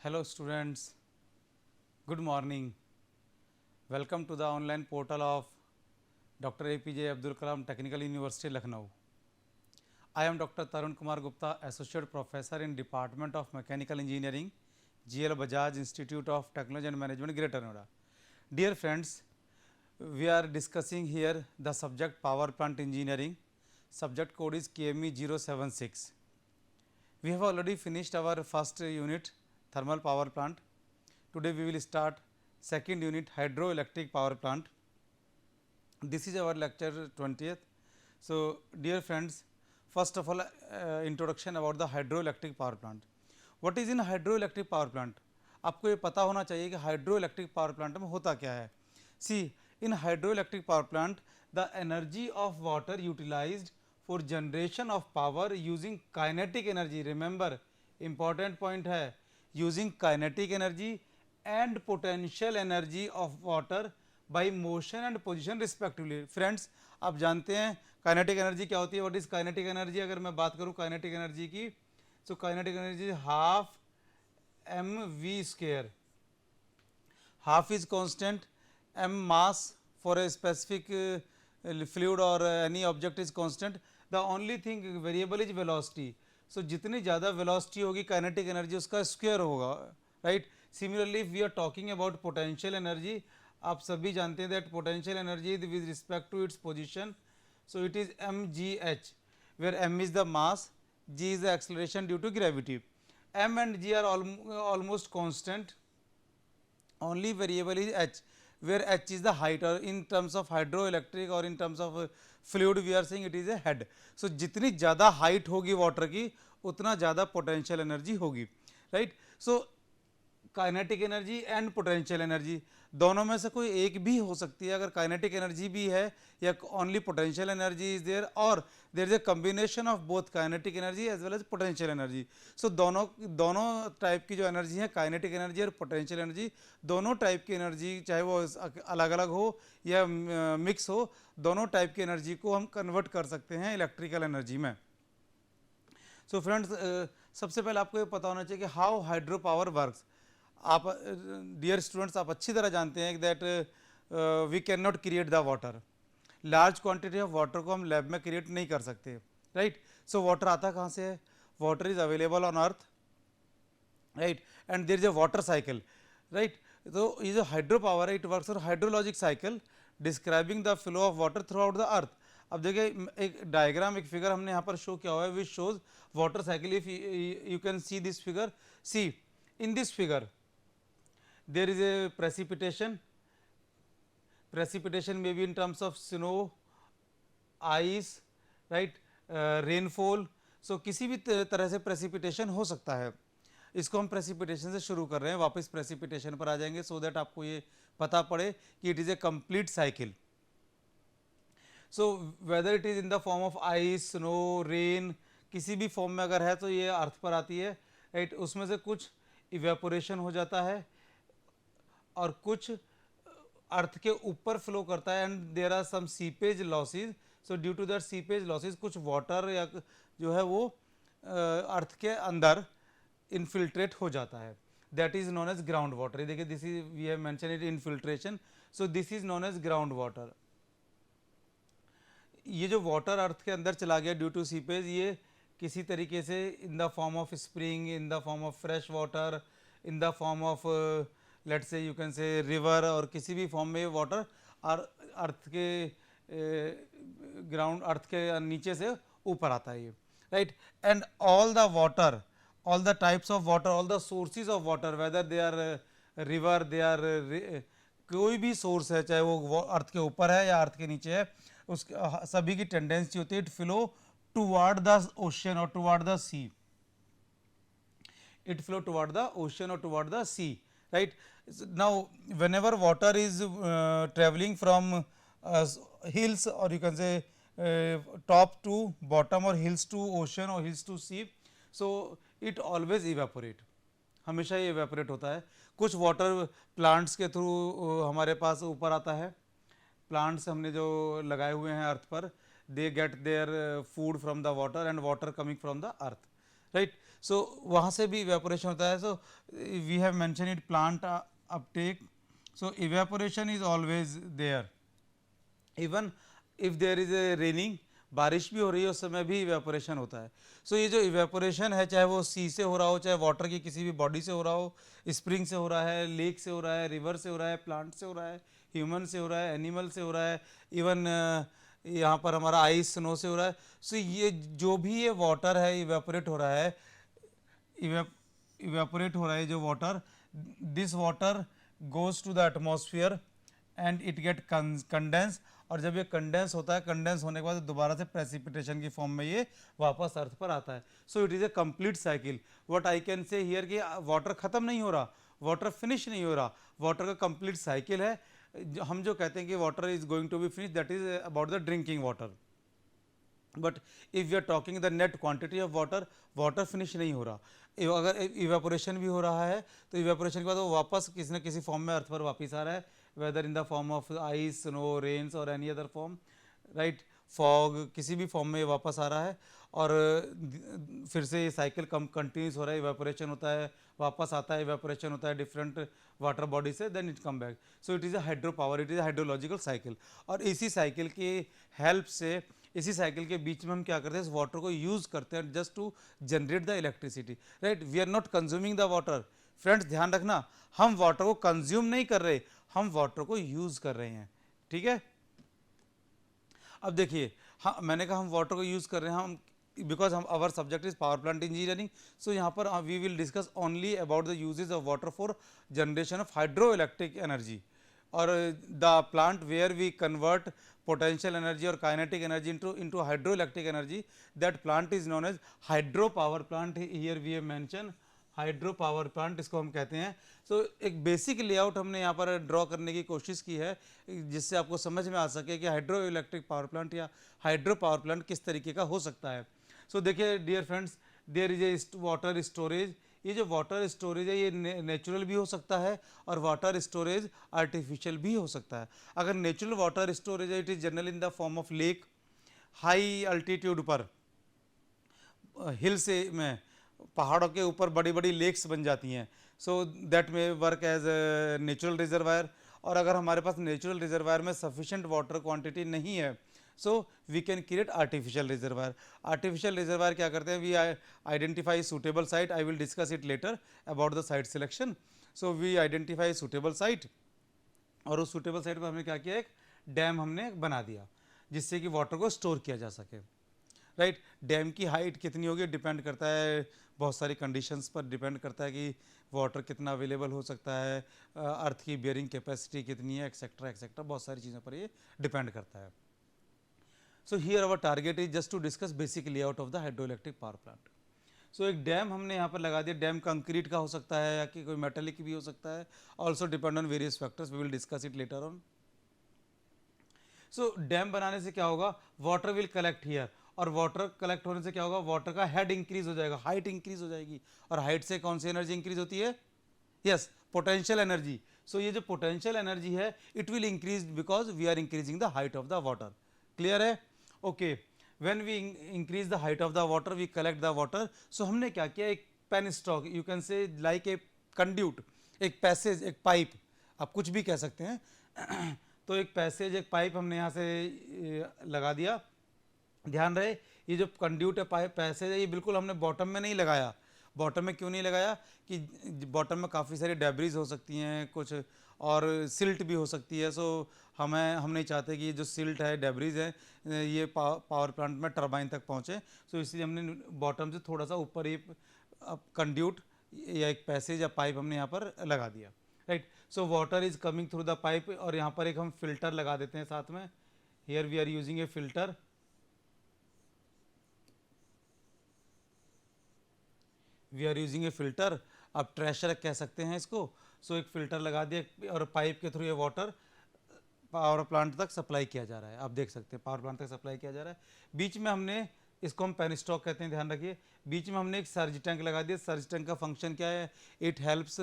Hello students, good morning. Welcome to the online portal of Dr. APJ Abdul Kalam Technical University, Lucknow. I am Dr. Tarun Kumar Gupta, Associate Professor in Department of Mechanical Engineering, GL Bajaj Institute of Technology and Management, Greater Noida. Dear friends, we are discussing here the subject Power Plant Engineering. Subject code is KME 076. We have already finished our first unit, thermal power plant. Today we will start second unit, hydroelectric power plant. This is our lecture 20th. So dear friends, first of all introduction about the hydroelectric power plant. What is in hydroelectric power plant? आपको ये पता होना चाहिए कि hydroelectric power plant में होता क्या है. See in hydroelectric power plant the energy of water utilized for generation of power using kinetic energy. Remember, important point है, using kinetic energy and potential energy of water by motion and position respectively. Friends, आप जानते हैं kinetic energy क्या होती है. What is kinetic energy? अगर मैं बात करूँ kinetic energy की, so kinetic energy half mv square. Half is constant, m mass for a specific fluid or any object is constant. The only thing variable is velocity. So जितनी ज़्यादा velocity होगी kinetic energy उसका square होगा, right? Similarly, if we are talking about potential energy, आप सभी जानते हैं that potential energy with respect to its position, so it is mgh, where m is the mass, g is the acceleration due to gravity. M and g are almost constant. Only variable is h, where h is the height, or in terms of hydroelectric or in terms of fluid we are saying it is a head. So जितनी ज़्यादा height होगी water की उतना ज़्यादा potential energy होगी, right? So kinetic energy and potential energy दोनों में से कोई एक भी हो सकती है. अगर काइनेटिक एनर्जी भी है या only potential energy is there, और there is a combination of both kinetic energy as well as potential energy. So दोनों टाइप की जो एनर्जी है, काइनेटिक एनर्जी और पोटेंशियल एनर्जी, दोनों टाइप की एनर्जी चाहे वो अलग अलग हो या मिक्स हो, दोनों टाइप की एनर्जी को हम कन्वर्ट कर सकते हैं इलेक्ट्रिकल एनर्जी में. सो फ्रेंड्स, सबसे पहले आपको ये पता होना चाहिए कि हाउ हाइड्रो पावर वर्क्स. आप डियर स्टूडेंट्स, आप अच्छी तरह जानते हैं that we can not create the water. Large quantity of water को हम लैब में क्रिएट नहीं कर सकते, राइट? सो वाटर आता कहाँ से है? Water is available on earth, right? And there is a water cycle, right? तो ये जो हाइड्रो पावर है, it works on hydrologic cycle describing the flow of water throughout the earth. अब देखिए एक डायग्राम, एक फिगर हमने यहाँ पर शो किया हुआ है which shows water cycle. If you can see this figure, see in this figure there is a precipitation may be in terms of snow, ice, right? Rainfall. So किसी भी तरह से precipitation हो सकता है. इसको हम precipitation से शुरू कर रहे हैं, वापस precipitation पर आ जाएंगे so that आपको ये पता पड़े कि it is a complete cycle. So whether it is in the form of ice, snow, rain, किसी भी फॉर्म में अगर है तो ये अर्थ पर आती है, राइट? उसमें से कुछ इवेपोरेशन हो जाता है और कुछ अर्थ के ऊपर फ्लो करता है, and there are some seepage losses. So due to that seepage losses कुछ वाटर या जो है वो अर्थ के अंदर इनफिल्ट्रेट हो जाता है. That is known as ground water. देखिए this is, we have mention it, infiltration. So this is known as ground water. ये जो वाटर अर्थ के अंदर चला गया ड्यू टू सीपेज, ये किसी तरीके से इन the form of spring, in the form of fresh water, in the form of let's say you can से रिवर, और किसी भी फॉर्म में वाटर अर्थ के ग्राउंड, अर्थ के नीचे से ऊपर आता है ये, right? And all the water, all the types of water, all the sources of water, whether they are river, they are कोई भी सोर्स है, चाहे वो अर्थ के ऊपर है या अर्थ के नीचे है, उस सभी की टेंडेंसी होती है it flow toward the ocean और toward the sea. It flow toward the ocean और toward the sea, right? Now whenever water is traveling from hills, or you can say top to bottom, or hills to ocean, or hills to sea, so it always evaporate. हमेशा ये evaporate होता है. कुछ water plants के through हमारे पास ऊपर आता है. प्लांट्स हमने जो लगाए हुए हैं अर्थ पर, they get their food from the water and water coming from the earth, right. So वहाँ से भी इवेपोरेशन होता है. So we have mention it plant uptake. So evaporation is always there. Even if there is a raining, बारिश भी हो रही है उस समय भी इवेपोरेशन होता है. सो ये जो इवेपोरेशन है, चाहे वो सी से हो रहा हो, चाहे वाटर की किसी भी बॉडी से हो रहा हो, स्प्रिंग से हो रहा है, लेक से हो रहा है, रिवर से हो रहा है, प्लांट से हो रहा है, ह्यूमन से हो रहा है, एनिमल से हो रहा है, इवन यहाँ पर हमारा आइस स्नो से हो रहा है. सो ये जो भी ये वाटर है इवेपोरेट हो रहा है, इवेपोरेट हो रहा है जो water, this water goes to the atmosphere and it get condense. और जब ये कंडेंस होता है, कंडेंस होने के बाद दोबारा से प्रेसिपिटेशन की फॉर्म में ये वापस अर्थ पर आता है. सो it is A complete cycle. What I can से हियर कि वाटर ख़त्म नहीं हो रहा, वाटर फिनिश नहीं हो रहा, वाटर का कंप्लीट साइकिल है. हम जो कहते हैं कि water is going to be finish, that is about the drinking water. But if we are talking the net quantity of water, water finish नहीं हो रहा. अगर इवेपोरेशन भी हो रहा है तो इवेपोरेशन के बाद वो वापस किसी न किसी फॉर्म में अर्थ पर वापस आ रहा है, weather in the form of ice, snow, rains और any other form, right, fog, किसी भी फॉर्म में वापस आ रहा है. और फिर से ये साइकिल कंटिन्यूस हो रहा है. इवेपोरेशन होता है, वापस आता है, इवेपोरेशन होता है डिफरेंट वाटर बॉडी से, then it come back. So it is a hydro power, it is a hydrological cycle. और इसी साइकिल की हेल्प से, इसी साइकिल के बीच में हम क्या करते हैं, इस वाटर को यूज़ करते हैं just to generate the electricity. Right, we are not consuming the water. Friends ध्यान रखना, हम वाटर को कंज्यूम नहीं कर रहे, हम वाटर को यूज़ कर रहे हैं. ठीक है. अब देखिए, हाँ मैंने कहा हम वाटर को यूज़ कर रहे हैं, हम बिकॉज हम our subject is power plant engineering. So यहाँ पर we will discuss only about the usages of water for generation of hydro electric energy, और the plant where we convert potential energy or kinetic energy into hydroelectric energy, that plant is known as hydro power plant. Here we have mentioned hydro power plant, इसको हम कहते हैं. सो एक basic layout हमने यहाँ पर draw करने की कोशिश की है जिससे आपको समझ में आ सके कि हाइड्रो इलेक्ट्रिक पावर प्लांट या हाइड्रो पावर प्लांट किस तरीके का हो सकता है. सो देखिए dear friends, there is a water storage. ये जो वाटर स्टोरेज है ये नेचुरल भी हो सकता है और वाटर स्टोरेज आर्टिफिशियल भी हो सकता है. अगर नेचुरल वाटर स्टोरेज है, it is general in the form of lake. High altitude पर, हिल से में, पहाड़ों के ऊपर बड़ी बड़ी लेक्स बन जाती हैं. सो दैट में वर्क एज नेचुरल रिजर्वायर. और अगर हमारे पास नेचुरल रिजर्वायर में सफिशेंट वाटर क्वांटिटी नहीं है, so we can create artificial reservoir. Artificial reservoir क्या करते हैं, we identify suitable site. I will discuss it later about the site selection. So we identify suitable site, और उस suitable site पर हमने क्या किया, एक डैम हमने बना दिया जिससे कि वाटर को स्टोर किया जा सके. राइट, डैम की हाइट कितनी होगी डिपेंड करता है, बहुत सारी कंडीशंस पर डिपेंड करता है कि वाटर कितना अवेलेबल हो सकता है, अर्थ की बियरिंग कैपेसिटी कितनी है, एक्सेट्रा एक्सेट्रा, बहुत सारी चीज़ों पर ये डिपेंड करता है. So here our target is just to discuss basic layout of the hydroelectric power plant. So एक डैम हमने यहाँ पर लगा दिया. डैम कंक्रीट का हो सकता है या कि कोई मेटेलिक भी हो सकता है, also depend on various factors, we will discuss it later on. So dam बनाने से क्या होगा, वाटर विल कलेक्ट हियर, और वाटर कलेक्ट होने से क्या होगा, वाटर का हेड इंक्रीज हो जाएगा, हाइट इंक्रीज हो जाएगी. और हाइट से कौन सी एनर्जी इंक्रीज होती है, यस, पोटेंशियल एनर्जी. सो ये जो पोटेंशियल एनर्जी है it will increase because we are increasing the height of the water. Clear है, okay. When we increase the height of the water we collect the water. So हमने क्या किया, एक pen stock, you can say like a conduit, एक passage, एक pipe, आप कुछ भी कह सकते हैं. तो एक पैसेज, एक पाइप हमने यहाँ से लगा दिया. ध्यान रहे, ये जो कंड्यूट है, पाइप, पैसेज है, ये बिल्कुल हमने बॉटम में नहीं लगाया. बॉटम में क्यों नहीं लगाया कि बॉटम में काफ़ी सारी डेब्रीज हो सकती हैं कुछ, और सिल्ट भी हो सकती है. सो हम नहीं चाहते कि ये जो सिल्ट है, डेब्रीज है, ये पावर प्लांट में टरबाइन तक पहुँचे. सो इसलिए हमने बॉटम से थोड़ा सा ऊपर ही कंड्यूट या एक पैसेज या पाइप हमने यहाँ पर लगा दिया. Right, so water is coming through the pipe, और यहाँ पर एक हम फिल्टर लगा देते हैं साथ में. Here we are using a filter. We are using a filter, आप ट्रेशर कह सकते हैं इसको. सो एक फिल्टर लगा दिया और पाइप के थ्रू ये वाटर पावर प्लांट तक सप्लाई किया जा रहा है. आप देख सकते हैं पावर प्लांट तक सप्लाई किया जा रहा है. बीच में हमने, इसको हम पेन स्टॉक कहते हैं, ध्यान रखिए. बीच में हमने एक सर्ज टैंक लगा दिया. सर्ज टैंक का फंक्शन क्या है, it helps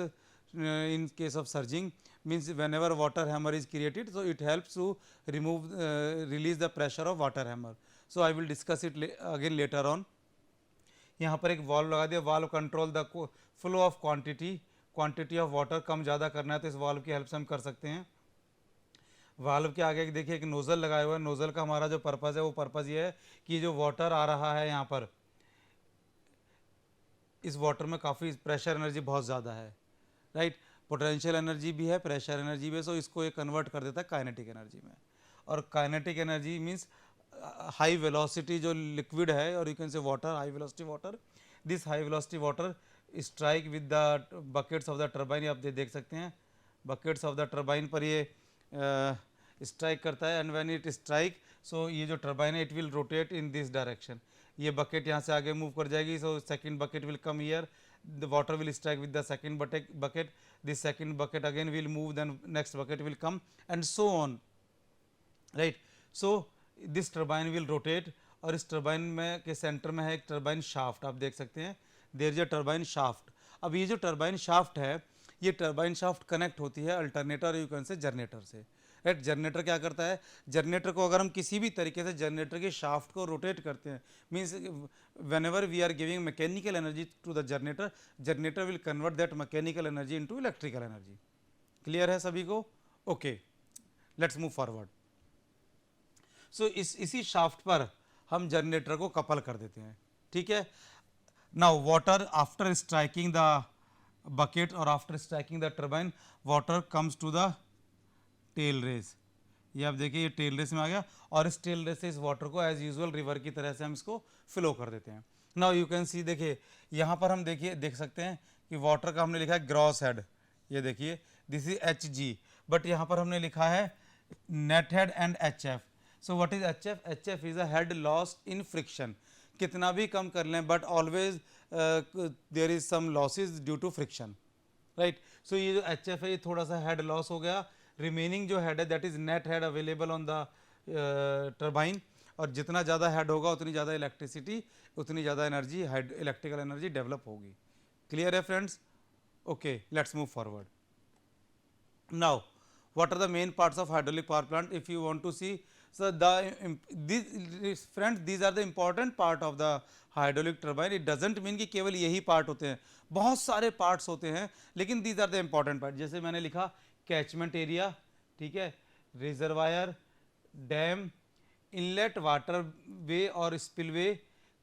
in case of surging, means whenever water hammer is created, so it helps to remove release the pressure of water hammer. So I will discuss it again later on. यहाँ पर एक valve लगा दिया, valve control the flow of quantity of water कम ज़्यादा करना है तो इस वाल्व की हेल्प से हम कर सकते हैं। वाल्व के आगे देखिए एक नोज़ल लगाया हुआ है, नोज़ल का हमारा जो पर्पज़ है वो पर्पज़ ये है कि जो वाटर आ रहा है यहाँ पर, इस वाटर में काफ़ी प्रेशर एनर्जी बहुत ज़्यादा है, राइट। पोटेंशियल एनर्जी भी है, प्रेशर एनर्जी भी है, सो इसको ये कन्वर्ट कर देता है काइनेटिक एनर्जी में। और kinetic energy means high velocity जो लिक्विड है, और यू कैन से water, high velocity water, this high velocity water strike with the buckets of the turbine. आप देख सकते हैं बकेट्स ऑफ द टर्बाइन पर ये स्ट्राइक करता है, एंड व्हेन इट स्ट्राइक, सो ये जो टर्बाइन है it will rotate in this direction. ये बकेट यहाँ से आगे मूव कर जाएगी, so second bucket will come here, the water will strike with the second bucket, this second bucket again will move, then next bucket will come, and so on, right. So this turbine will rotate, और इस turbine में के centre में है एक turbine shaft, आप देख सकते हैं there is a turbine shaft. अब ये जो टर्बाइन शाफ्ट है, ये टर्बाइन शाफ्ट कनेक्ट होती है अल्टरनेटर, यू कैन से जनरेटर से, राइट। जनरेटर क्या करता है, जनरेटर को अगर हम किसी भी तरीके से जनरेटर के शाफ्ट को रोटेट करते हैं, means whenever we are giving mechanical energy to the generator, generator will convert that mechanical energy into electrical energy। Clear है सभी को? Okay, let's move forward. So इसी शाफ्ट पर हम जनरेटर को कपल कर देते हैं, ठीक है। Now water after striking the bucket और after striking the turbine, water comes to the tail race. ये आप देखिए ये टेल रेस में आ गया, और इस टेल रेस से इस वाटर को एज यूजुअल रिवर की तरह से हम इसको फ्लो कर देते हैं। नाउ यू कैन सी, देखिए यहाँ पर हम देख सकते हैं कि वाटर का हमने लिखा है ग्रॉस हेड, ये देखिए दिस इज HG, बट यहाँ पर हमने लिखा है net head and HF। So what is HF? HF is a head loss in friction. कितना भी कम कर लें but always there is some losses due to friction, right. So ये जो HF है ये थोड़ा सा हेड लॉस हो गया, रिमेनिंग जो हेड है that is net head available on the turbine, और जितना ज़्यादा हेड होगा उतनी ज़्यादा इलेक्ट्रिसिटी, उतनी ज़्यादा एनर्जी, इलेक्ट्रिकल एनर्जी डेवलप होगी। क्लियर है friends? Okay, let's move forward. Now what are the main parts of hydraulic power plant if you want to see? So these are the important part of the hydraulic turbine. It doesn't mean कि केवल यही part होते हैं, बहुत सारे parts होते हैं, लेकिन these are the important part। जैसे मैंने लिखा कैचमेंट एरिया, ठीक है, reservoir, dam, inlet water way और स्पिलवे,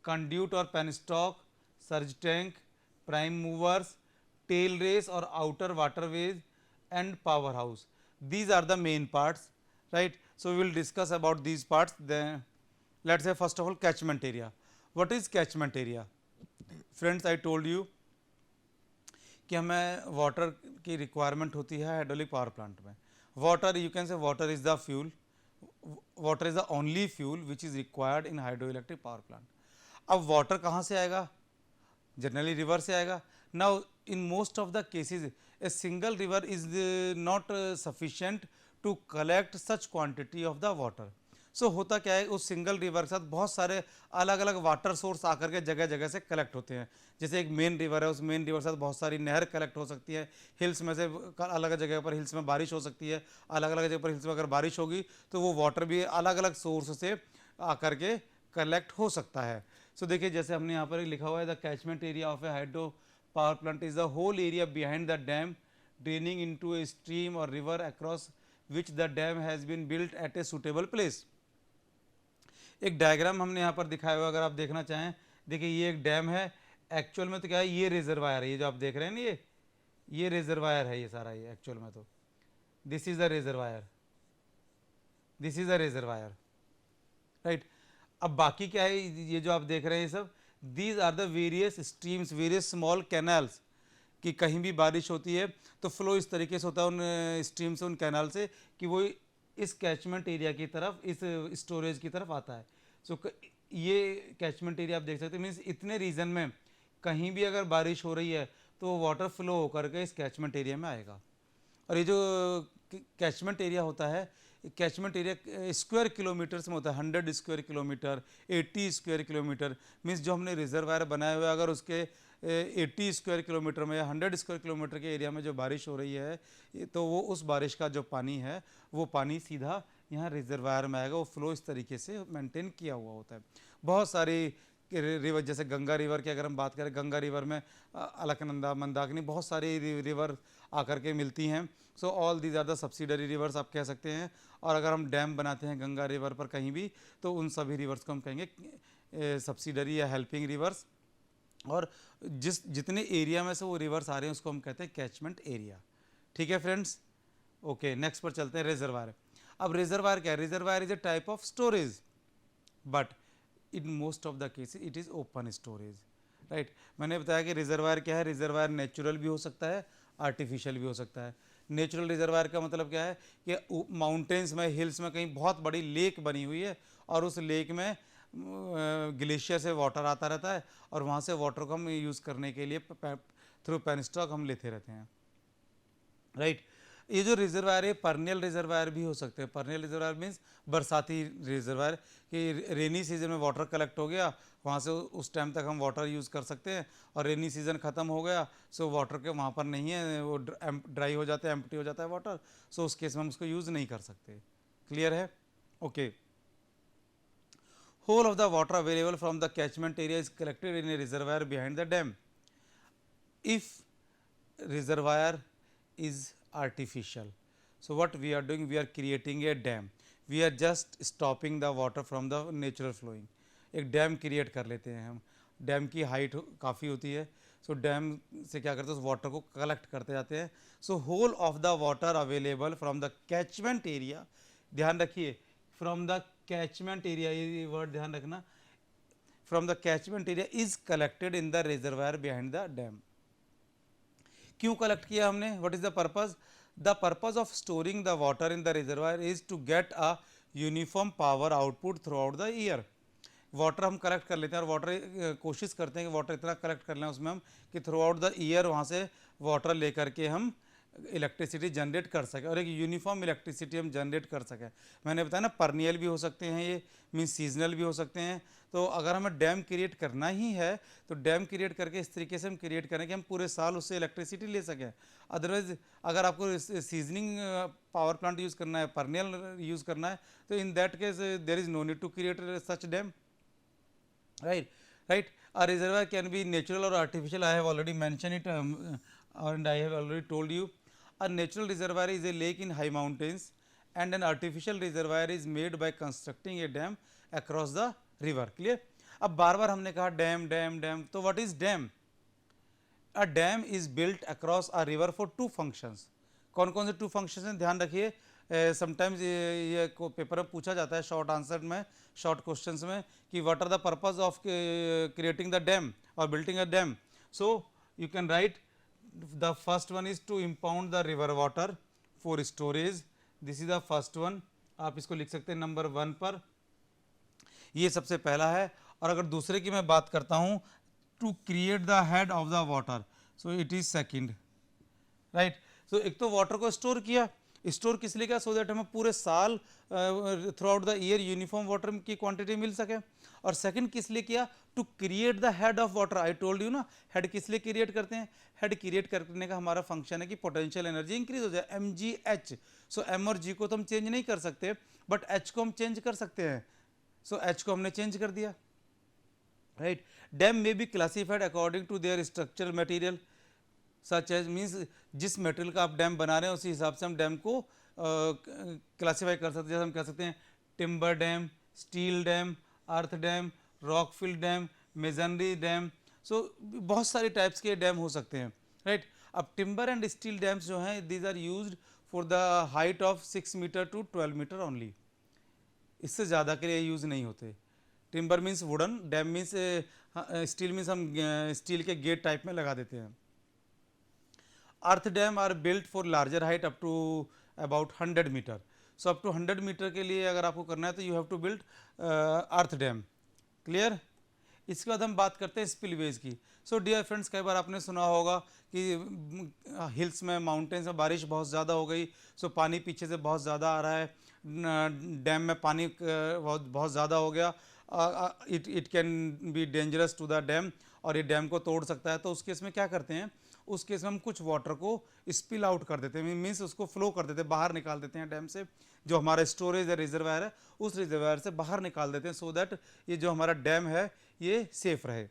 कंड्यूट और penstock, surge tank, prime movers, tail race और outer waterways, and powerhouse. These are the main parts, right. So we will discuss about these parts. Then let's say first of all catchment area. What is catchment area? Friends, I told you कि हमें water की requirement होती है hydraulic power plant में। Water, you can से water is the fuel, water is the only fuel which is required in hydro electric power plant. अब water कहाँ से आएगा? जनरली रिवर से आएगा। Now in most of the cases a single river is not sufficient to collect such quantity of the water. So होता क्या है, उस सिंगल रिवर के साथ बहुत सारे अलग अलग वाटर सोर्स आकर के जगह जगह से कलेक्ट होते हैं। जैसे एक मेन रिवर है, उस मेन रिवर के साथ बहुत सारी नहर कलेक्ट हो सकती है, हिल्स में से अलग अलग जगह पर हिल्स में बारिश हो सकती है, अलग अलग जगह पर हिल्स में अगर बारिश होगी तो वो वाटर भी अलग अलग सोर्स से आकर के कलेक्ट हो सकता है। सो देखिए जैसे हमने यहाँ पर लिखा हुआ है the catchment area of A hydro power plant is the whole area behind the dam draining into a stream or river across which the dam has been built at a suitable place। एक diagram हमने यहाँ पर दिखाया हुआ, अगर आप देखना चाहें, देखिए ये एक डैम है, एक्चुअल में तो क्या है, ये रिजर्वायर है, ये जो आप देख रहे हैं ना, ये रिजर्वायर है, ये सारा, ये एक्चुअल में तो this is the reservoir, this is the reservoir, right. अब बाकी क्या है, ये जो आप देख रहे हैं ये सब, these are the various streams, various small canals, कि कहीं भी बारिश होती है तो फ्लो इस तरीके से होता है उन स्ट्रीम से, उन कैनाल से, कि वो इस कैचमेंट एरिया की तरफ, इस स्टोरेज की तरफ आता है। सो ये कैचमेंट एरिया आप देख सकते हैं, मीन्स इतने रीजन में कहीं भी अगर बारिश हो रही है तो वाटर फ्लो होकर के इस कैचमेंट एरिया में आएगा। और ये जो कैचमेंट एरिया होता है, कैचमेंट एरिया स्क्वायर किलोमीटर्स में होता है, 100 square kilometre, 80 square kilometre, means जो हमने रिजर्वायर बनाए हुए अगर उसके 80 स्क्वायर किलोमीटर में या 100 स्क्वायर किलोमीटर के एरिया में जो बारिश हो रही है तो वो उस बारिश का जो पानी है वो पानी सीधा यहाँ रिजर्वायर में आएगा, वो फ्लो इस तरीके से मेंटेन किया हुआ होता है। बहुत सारी रिवर, जैसे गंगा रिवर की अगर हम बात करें, गंगा रिवर में अलकनंदा, मंदाकिनी, बहुत सारी रिवर आकर के मिलती हैं। So all these are the subsidiary rivers आप कह सकते हैं। और अगर हम डैम बनाते हैं गंगा रिवर पर कहीं भी, तो उन सभी रिवर्स को हम कहेंगे सब्सिडरी या हेल्पिंग रिवर्स। और जितने एरिया में से वो रिवर्स आ रहे हैं उसको हम कहते हैं कैचमेंट एरिया। ठीक है फ्रेंड्स, ओके नेक्स्ट पर चलते हैं, रिजर्वायर। अब रिजर्वायर क्या है? Reservoir is a type of storage, but in most of the cases it is open storage, right. मैंने बताया कि रिजर्वायर क्या है। रिजर्वायर नेचुरल भी हो सकता है, आर्टिफिशियल भी हो सकता है। नेचुरल रिजर्वायर का मतलब क्या है कि माउंटेन्स में, हिल्स में कहीं बहुत बड़ी लेक बनी हुई है और उस लेक में ग्लेशियर से वाटर आता रहता है और वहाँ से वाटर को हम यूज़ करने के लिए थ्रू पेनस्टॉक हम लेते रहते हैं, राइट। ये जो रिजर्वायर है परनियल रिजर्वायर भी हो सकते हैं। परनियल रिजर्वायर मीन्स बरसाती रिजर्वायर, कि रेनी सीजन में वाटर कलेक्ट हो गया, वहाँ से उस टाइम तक हम वाटर यूज़ कर सकते हैं, और रेनी सीजन ख़त्म हो गया सो वाटर के वहाँ पर नहीं है, वो ड्राई हो जाता है, एम्प्टी हो जाता है वाटर, सो उस केस में हम उसको यूज़ नहीं कर सकते। क्लियर है? Okay. Whole of the water available from the catchment area is collected in a reservoir behind the dam. If reservoir is artificial, so what we are doing, we are creating a dam, we are just stopping the water from the natural flowing. एक dam create कर लेते हैं हम। Dam की height काफ़ी होती है, so dam से क्या करते हैं, उस वाटर को कलेक्ट करते जाते हैं। So whole of the water available from the catchment area, ध्यान रखिए फ्रॉम द कैचमेंट एरिया, ये वर्ड ध्यान रखना, from the catchment area is collected in the reservoir behind the dam. क्यों कलेक्ट किया हमने? What is the purpose? The purpose of storing the water in the reservoir is to get a uniform power output throughout the year. Water हम collect कर लेते हैं और water कोशिश करते हैं कि वाटर इतना कलेक्ट कर लें उसमें हम कि थ्रू आउट द ईयर वहाँ से वाटर लेकर के हम इलेक्ट्रिसिटी जनरेट कर सकें और एक यूनिफॉर्म इलेक्ट्रिसिटी हम जनरेट कर सकें। मैंने बताया ना परनियल भी हो सकते हैं, ये मीन्स सीजनल भी हो सकते हैं। तो अगर हमें डैम क्रिएट करना ही है तो डैम क्रिएट करके इस तरीके से हम क्रिएट करें कि हम पूरे साल उससे इलेक्ट्रिसिटी ले सकें। अदरवाइज अगर आपको सीजनिंग पावर प्लांट यूज़ करना है, परनियल यूज़ करना है, तो in that case there is no need to create such dam, right. A reservoir can be natural or artificial. I have already mentioned it and I have already told you. A natural reservoir is a lake in high mountains and an artificial reservoir is made by constructing a dam across the river. Clear? अब बार बार हमने कहा dam dam dam, तो what is dam? A dam is built across a river for two functions. कौन कौन से two functions हैं ध्यान रखिए। समटाइम्स ये पेपर में पूछा जाता है शॉर्ट आंसर में, शॉर्ट क्वेश्चंस में, कि what are the purpose of creating the dam और building a dam. So you can write the first one is to impound the river water for storage, this is the first one. आप इसको लिख सकते हैं number 1 पर, ये सबसे पहला है। और अगर दूसरे की मैं बात करता हूँ, to create the head of the water, so it is second, right. So एक तो वाटर को स्टोर किया, स्टोर किस लिए किया? सो दैट हमें पूरे साल throughout the year uniform water की क्वांटिटी मिल सके। और सेकंड किस लिए किया? To create the head of water. I told you ना, हेड किस लिए क्रिएट करते हैं? हेड क्रिएट करने का हमारा फंक्शन है कि पोटेंशियल एनर्जी इंक्रीज हो जाए, mgh। सो m और g को तो हम चेंज नहीं कर सकते, बट h को हम चेंज कर सकते हैं। सो h को हमने चेंज कर दिया, राइट। डैम में be classified according to their structural material, such as means जिस मटेरियल का आप डैम बना रहे हैं उसी हिसाब से हम डैम को क्लासीफाई कर सकते हैं। जैसे हम कह सकते हैं timber dam, steel dam, earth dam, rock fill dam, masonry dam. So बहुत सारे टाइप्स के डैम हो सकते हैं, राइट। अब टिम्बर एंड स्टील डैम्स जो हैं, these are used for the height of 6 meter to 12 meter only, इससे ज़्यादा के लिए यूज़ नहीं होते। Timber means wooden, dam means steel means हम स्टील के गेट टाइप में लगा देते हैं। Earth dam are built for larger height up to about 100 meter. So up to 100 meter के लिए अगर आपको करना है तो you have to build earth dam. Clear? इसके बाद हम बात करते हैं स्पिलवेज की। सो डियर फ्रेंड्स, कई बार आपने सुना होगा कि हिल्स में, माउंटेन्स में बारिश बहुत ज़्यादा हो गई, सो पानी पीछे से बहुत ज़्यादा आ रहा है, डैम में पानी बहुत ज़्यादा हो गया, it can be dangerous to the dam, और ये डैम को तोड़ सकता है। तो उस केस में क्या करते हैं? उस केस में हम कुछ वाटर को स्पिल आउट कर देते हैं, मीन्स उसको फ्लो कर देते हैं, बाहर निकाल देते हैं डैम से। जो हमारा स्टोरेज है, रिजर्वायर है, उस रिजर्वायर से बाहर निकाल देते हैं, सो दैट ये जो हमारा डैम है ये सेफ रहे।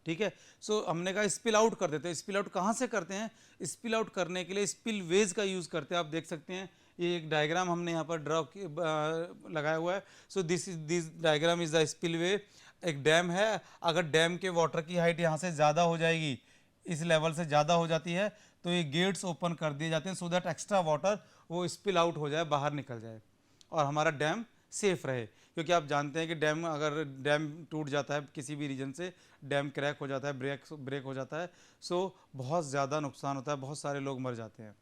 ठीक है, सो हमने कहा स्पिल आउट कर देते हैं। स्पिल आउट कहाँ से करते हैं? स्पिल आउट करने के लिए स्पिल वेज का यूज़ करते हैं। आप देख सकते हैं ये एक डायग्राम हमने यहाँ पर ड्रॉ लगाया हुआ है। So this diagram is the spillway. एक डैम है, अगर डैम के वाटर की हाइट यहाँ से ज़्यादा हो जाएगी, इस लेवल से ज़्यादा हो जाती है, तो ये गेट्स ओपन कर दिए जाते हैं सो दैट एक्स्ट्रा वाटर वो स्पिल आउट हो जाए, बाहर निकल जाए और हमारा डैम सेफ रहे। क्योंकि आप जानते हैं कि डैम, अगर डैम टूट जाता है किसी भी रीजन से, डैम क्रैक हो जाता है, ब्रेक हो जाता है, सो बहुत ज़्यादा नुकसान होता है, बहुत सारे लोग मर जाते हैं।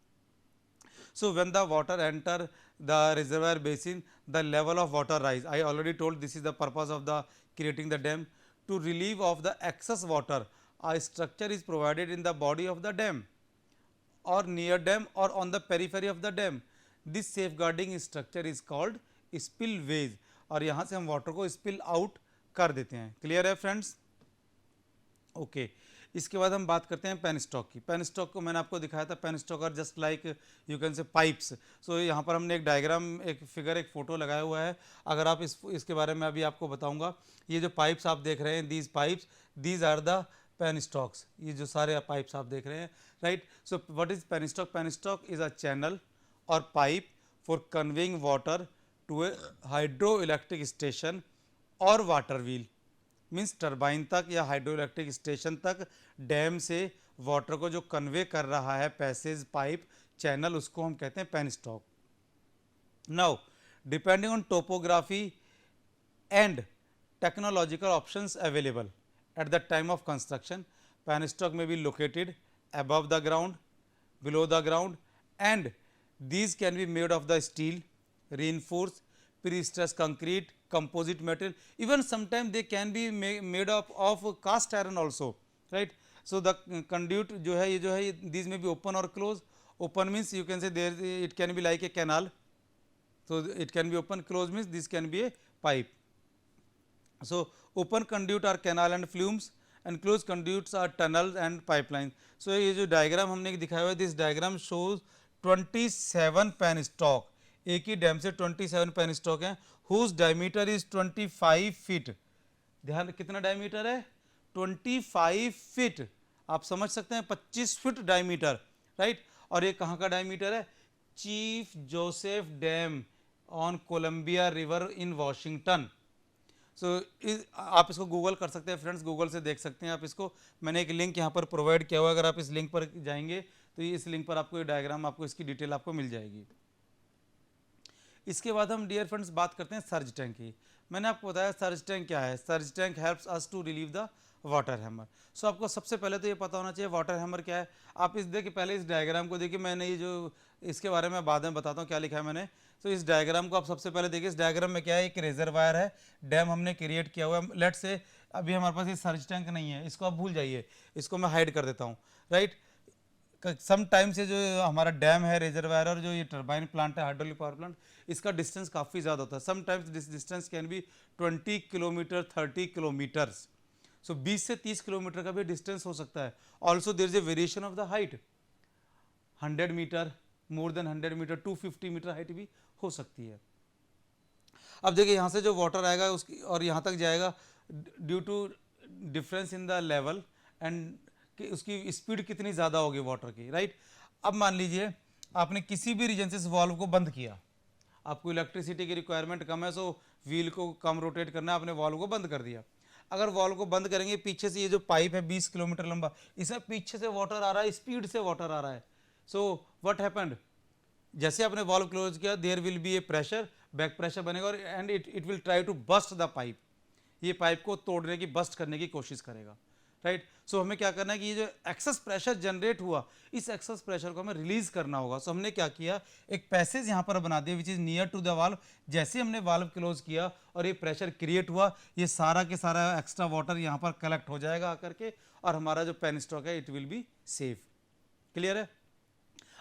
So when the water enter the reservoir basin, the level of water rise. I already told this is the purpose of the creating the dam. To relieve of the excess water, a structure is provided in the body of the dam or near dam or on the periphery of the dam. This safeguarding structure is called spillways और यहाँ से हम water को spill out कर देते हैं। Clear है friends? Okay, इसके बाद हम बात करते हैं पेनस्टॉक की। पेनस्टॉक को मैंने आपको दिखाया था, penstock are just like you can say pipes. So यहाँ पर हमने एक डायग्राम, एक फिगर, एक फोटो लगाया हुआ है। अगर आप इसके बारे में अभी आपको बताऊंगा। ये जो पाइप्स आप देख रहे हैं, these pipes, these are the penstocks. ये जो सारे पाइप्स आप देख रहे हैं, right. So what is penstock? Penstock is a channel और pipe for conveying water to a hydro electric station और वाटर व्हील। मीन्स टरबाइन तक या हाइड्रो इलेक्ट्रिक स्टेशन तक डैम से वाटर को जो कन्वे कर रहा है, पैसेज, पाइप, चैनल, उसको हम कहते हैं penstock. Now depending on topography and technological options available at the time of construction, penstock may be located above the ground, below the ground, and these can be made of the steel, reinforced, pre-stressed concrete, composite material, even sometimes they can be made of cast iron also, right. So the conduit जो है, ये जो है, these may be open or closed. Open means you can say there it can be like a canal, so it can be open. Closed means this can be a pipe. So open conduit are canal and flumes, and closed conduits are tunnels and pipelines. So ये जो diagram हमने दिखाया हुआ है, this diagram shows 27 penstock. एक ही dam से 27 penstock हैं, हुज डायमीटर इज 25 फीट। ध्यान, कितना डायमीटर है? 25 फीट। आप समझ सकते हैं 25 फीट डायमीटर, राइट। और ये कहाँ का डायमीटर है? Chief Joseph dam on Columbia river in Washington. So आप इसको गूगल कर सकते हैं फ्रेंड्स, गूगल से देख सकते हैं आप इसको। मैंने एक लिंक यहाँ पर प्रोवाइड किया हुआ है, अगर आप इस लिंक पर जाएंगे तो इस लिंक पर आपको ये डायग्राम, आपको इसकी डिटेल आपको मिल जाएगी। इसके बाद हम डियर फ्रेंड्स बात करते हैं सर्ज टैंक की। मैंने आपको बताया सर्ज टैंक क्या है। Surge tank helps us to relieve the water hammer. So आपको सबसे पहले तो ये पता होना चाहिए वाटर हैमर क्या है। आप इस देखिए, पहले इस डायग्राम को देखिए, मैंने ये जो इसके बारे में बाद में बताता हूँ क्या लिखा है मैंने। तो इस डायग्राम को आप सबसे पहले देखिए। इस डायग्राम में क्या है? एक रिजर्वायर है, डैम हमने क्रिएट किया हुआ है। लेट्स से अभी हमारे पास ये सर्ज टैंक नहीं है, इसको आप भूल जाइए, इसको मैं हाइड कर देता हूँ, राइट। सम टाइम से जो हमारा डैम है, रिजर्वायर और जो ये टर्बाइन प्लांट है, हाइड्रोलिक पावर प्लांट, इसका डिस्टेंस काफ़ी ज़्यादा होता है। Sometimes this distance can be 20 kilometer, 30 kilometers. So 20 से 30 किलोमीटर का भी डिस्टेंस हो सकता है। Also there is a variation of the height, 100 metre, more than 100 metre, 250 metre height भी हो सकती है। अब देखिए यहाँ से जो वाटर आएगा उसकी और यहाँ तक जाएगा, due to difference in the level and कि उसकी स्पीड कितनी ज़्यादा होगी वाटर की, राइट। अब मान लीजिए आपने किसी भी रीजन से इस वाल्व को बंद किया, आपको इलेक्ट्रिसिटी की रिक्वायरमेंट कम है, सो व्हील को कम रोटेट करना है, आपने वाल्व को बंद कर दिया। अगर वाल्व को बंद करेंगे, पीछे से ये जो पाइप है 20 किलोमीटर लंबा, इसमें पीछे से वाटर आ रहा है, स्पीड से वाटर आ रहा है। सो व्हाट हैपेंड, जैसे आपने वाल्व क्लोज किया, there will be a pressure, back pressure बनेगा और and it will try to burst the pipe. ये पाइप को तोड़ने की, बस्ट करने की कोशिश करेगा, राइट। सो हमें क्या करना है कि ये जो एक्सेस प्रेशर जनरेट हुआ, इस एक्सेस प्रेशर को हमें रिलीज करना होगा। सो हमने क्या किया, एक पैसेज यहाँ पर बना दिया which is near to the valve. जैसे हमने वाल्व क्लोज किया और ये प्रेशर क्रिएट हुआ, ये सारा के सारा एक्स्ट्रा वाटर यहाँ पर कलेक्ट हो जाएगा आकर के, और हमारा जो पेन स्टॉक है it will be safe. Clear है?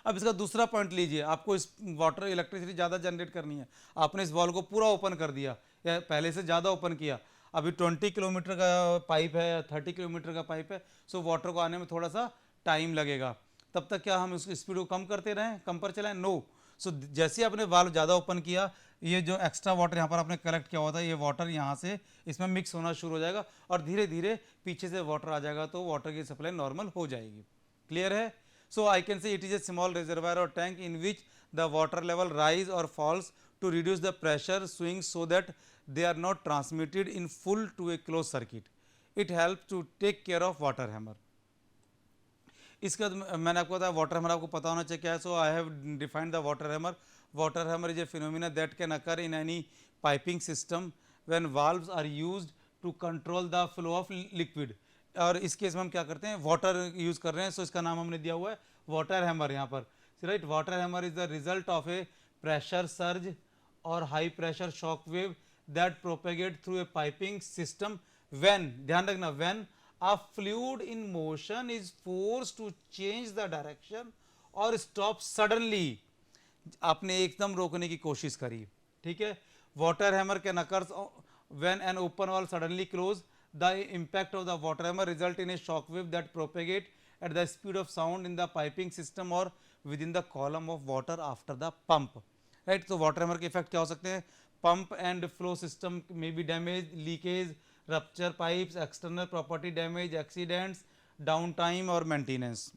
अब इसका दूसरा पॉइंट लीजिए, आपको इस वाटर इलेक्ट्रिसिटी ज़्यादा जनरेट करनी है, आपने इस वाल्व को पूरा ओपन कर दिया या पहले से ज़्यादा ओपन किया। अभी 20 किलोमीटर का पाइप है, 30 किलोमीटर का पाइप है, सो वाटर को आने में थोड़ा सा टाइम लगेगा। तब तक क्या हम उसकी स्पीड को कम करते रहें, कम पर चलाएं? नो। सो जैसे ही आपने वाल्व ज़्यादा ओपन किया, ये जो एक्स्ट्रा वाटर यहाँ पर आपने कलेक्ट किया हुआ था, ये वाटर यहाँ से इसमें मिक्स होना शुरू हो जाएगा और धीरे धीरे पीछे से वाटर आ जाएगा, तो वाटर की सप्लाई नॉर्मल हो जाएगी। क्लियर है? So I can say it is a small reservoir और tank in which the water level rise और falls to reduce the pressure swings so that they are not transmitted in full to a closed circuit. It helps to take care of water hammer. इसके बाद मैंने आपको बताया water hammer आपको पता होना चाहिए क्या है. So I have defined the water hammer. Water hammer is a phenomena that can occur in any piping system when valves are used to control the flow of liquid. और इस case में हम क्या करते हैं, वाटर यूज कर रहे हैं, सो इसका नाम हमने दिया हुआ है वाटर हैमर यहाँ पर. Right, water hammer is the result of a pressure surge और high pressure shock wave that propagate through a piping system when, ध्यान रखना, when a fluid in motion is forced to change the direction or stop suddenly. आपने एकदम रोकने की कोशिश करी, ठीक है. Water hammer can occurs when an open valve suddenly close. The impact of the water hammer result in a shock wave that propagate at the speed of sound in the piping system or within the column of water after the pump. Right, तो water hammer के effect क्या हो सकते हैं? Pump and flow system में भी damage, leakage, rupture pipes, external property damage, accidents, down time और maintenance.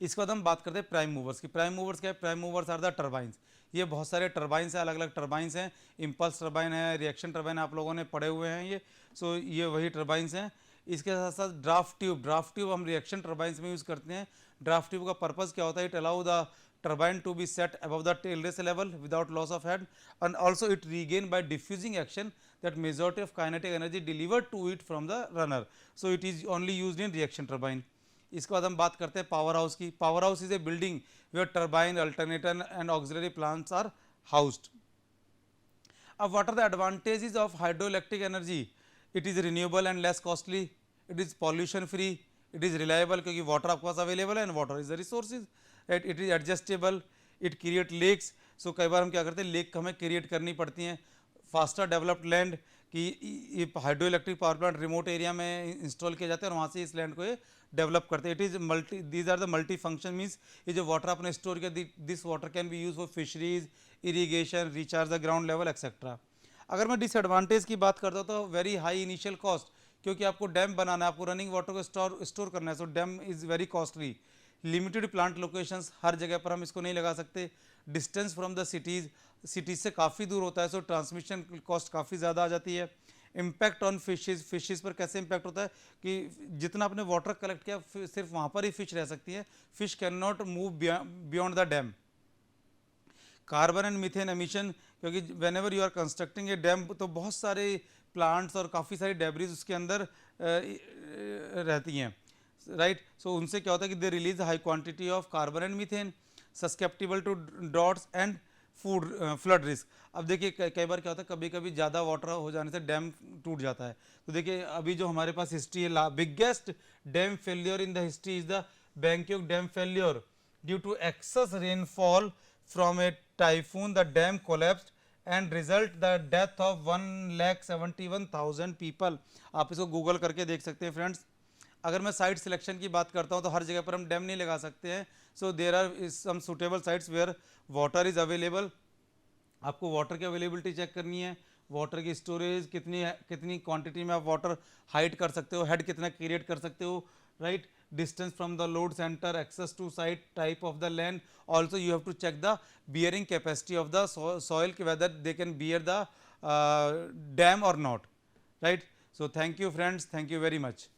इसके बाद हम बात करते हैं प्राइम मूवर्स की. प्राइम मूवर्स क्या है? Prime movers are the turbines. ये बहुत सारे टर्बाइंस हैं, अलग अलग टर्बाइंस हैं. इम्पल्स टर्बाइन है, रिएक्शन टर्बाइन आप लोगों ने पढ़े हुए हैं ये. सो ये वही टर्बाइंस हैं. इसके साथ साथ ड्राफ्ट ट्यूब. ड्राफ्ट ट्यूब हम रिएक्शन टर्बाइंस में यूज़ करते हैं. ड्राफ्ट ट्यूब का पर्पज़ क्या होता है? It allow the turbine to be set above the tail race level without loss of head, and also it regain by diffusing action that majority of kinetic energy delivered to it from the runner. So it is only used in reaction turbine. इसके बाद हम बात करते हैं power house की. Power house is a building where turbine, alternator and auxiliary plants are housed. अब what are the advantages of hydroelectric energy? It is renewable and less costly, it is pollution free, it is reliable, क्योंकि water आपके पास available है and water is the resources. Right, it is adjustable, it create lakes. सो कई बार हम क्या करते हैं, लेक हमें क्रिएट करनी पड़ती हैं. फास्टर डेवलप्ड लैंड कि ये hydro electric power plant remote area में इंस्टॉल किए जाते हैं और वहाँ से इस लैंड को ये डेवलप करते हैं. It is multi, these are the multi function. Means ये जो वाटर आपने स्टोर किया, this water can be use for fisheries, irrigation, recharge the ground level etcetera. अगर मैं डिसएडवांटेज की बात करता हूँ तो वेरी हाई इनिशियल कॉस्ट, क्योंकि आपको डैम बनाना है, आपको रनिंग वाटर को स्टोर करना है. So dam is very costly. Limited plant locations, हर जगह पर हम इसको नहीं लगा सकते. डिस्टेंस फ्रॉम द सिटीज़ से काफ़ी दूर होता है, सो ट्रांसमिशन कॉस्ट काफ़ी ज़्यादा आ जाती है. इम्पैक्ट ऑन फिशेज़ पर कैसे इम्पैक्ट होता है कि जितना आपने वाटर कलेक्ट किया सिर्फ वहाँ पर ही फिश रह सकती है. Fish can not move beyond the dam. Carbon and methane emission, क्योंकि whenever you are constructing a dam तो बहुत सारे प्लांट्स और काफ़ी सारी डेब्रीज उसके अंदर रहती हैं. राइट, सो उनसे क्या होता है कि they release high quantity of carbon and methane, susceptible to droughts and flood risk. अब देखिए कई बार क्या होता है, कभी कभी ज़्यादा वाटर हो जाने से डैम टूट जाता है. तो देखिए अभी जो हमारे पास हिस्ट्री है, biggest dam failure in the history is the Banqiao dam failure due to excess rainfall from a typhoon. The dam collapsed and result the death of 1,71,000 people. आप इसको गूगल करके देख सकते हैं फ्रेंड्स. अगर मैं साइट सिलेक्शन की बात करता हूँ तो हर जगह पर हम डैम नहीं लगा सकते हैं. So there are some suitable sites where water is available. आपको वाटर की अवेलेबिलिटी चेक करनी है, वाटर की स्टोरेज कितनी क्वांटिटी में आप वाटर हाइड कर सकते हो, हेड कितना क्रिएट कर सकते हो. Right, distance from the load centre, access to site, type of the land. Also you have to check the bearing capacity of the soil, whether they can bear the dam और not. Right, so thank you friends, thank you very much.